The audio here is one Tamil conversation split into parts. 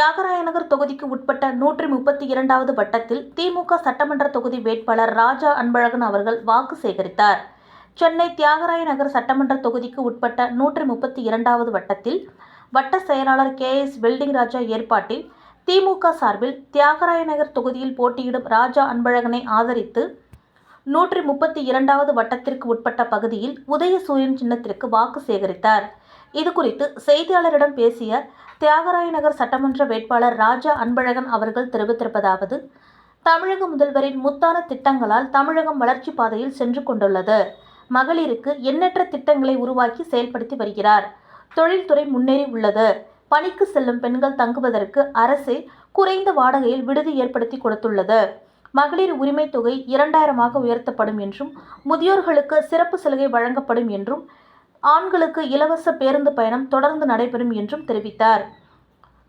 தியாகராய நகர் தொகுதிக்கு உட்பட்ட 132வது வட்டத்தில் திமுக சட்டமன்ற தொகுதி வேட்பாளர் ராஜா அன்பழகன் அவர்கள் வாக்கு சேகரித்தார். சென்னை தியாகராய நகர் சட்டமன்ற தொகுதிக்கு உட்பட்ட 132வது வட்டத்தில் வட்ட செயலாளர் KS வெல்டிங் ராஜா ஏற்பாட்டில் திமுக சார்பில் தியாகராய நகர் தொகுதியில் போட்டியிடும் ராஜா அன்பழகனை ஆதரித்து 132வது வட்டத்திற்கு உட்பட்ட பகுதியில் உதயசூரியன் சின்னத்திற்கு வாக்கு சேகரித்தார். இதுகுறித்து செய்தியாளரிடம் பேசிய தியாகராய நகர் சட்டமன்ற வேட்பாளர் ராஜா அன்பழகன் அவர்கள் தெரிவித்திருப்பதாவது: தமிழக முதல்வரின் முத்தான திட்டங்களால் தமிழகம் வளர்ச்சி பாதையில் சென்று கொண்டுள்ளது. மகளிருக்கு எண்ணற்ற திட்டங்களை உருவாக்கி செயல்படுத்தி வருகிறார். தொழில்துறை முன்னேறி உள்ளது. பணிக்கு செல்லும் பெண்கள் தங்குவதற்கு அரசே குறைந்த வாடகையில் விடுதி ஏற்படுத்தி கொடுத்துள்ளது. மகளிர் உரிமை தொகை 2000ஆக உயர்த்தப்படும் என்றும், முதியோர்களுக்கு சிறப்பு சலுகை வழங்கப்படும் என்றும், ஆண்களுக்கு இலவச பேருந்து பயணம் தொடர்ந்து நடைபெறும் என்றும் தெரிவித்தார்.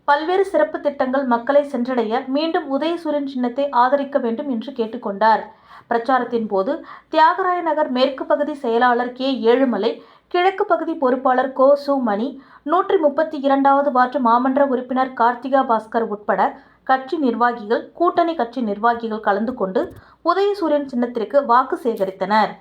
பல்வேறு சிறப்பு திட்டங்கள் மக்களை சென்றடைய மீண்டும் உதயசூரியன் சின்னத்தை ஆதரிக்க வேண்டும் என்று கேட்டுக்கொண்டார். பிரச்சாரத்தின் போது தியாகராய நகர் மேற்கு பகுதி செயலாளர் K. ஏழுமலை, கிழக்கு பகுதி பொறுப்பாளர் கோ. சு. மணி, 132வது வார்டு மாமன்ற உறுப்பினர் கார்த்திகா பாஸ்கர் உட்பட கட்சி நிர்வாகிகள், கூட்டணி கட்சி நிர்வாகிகள் கலந்து கொண்டு உதயசூரியன் சின்னத்திற்கு வாக்கு சேகரித்தனர்.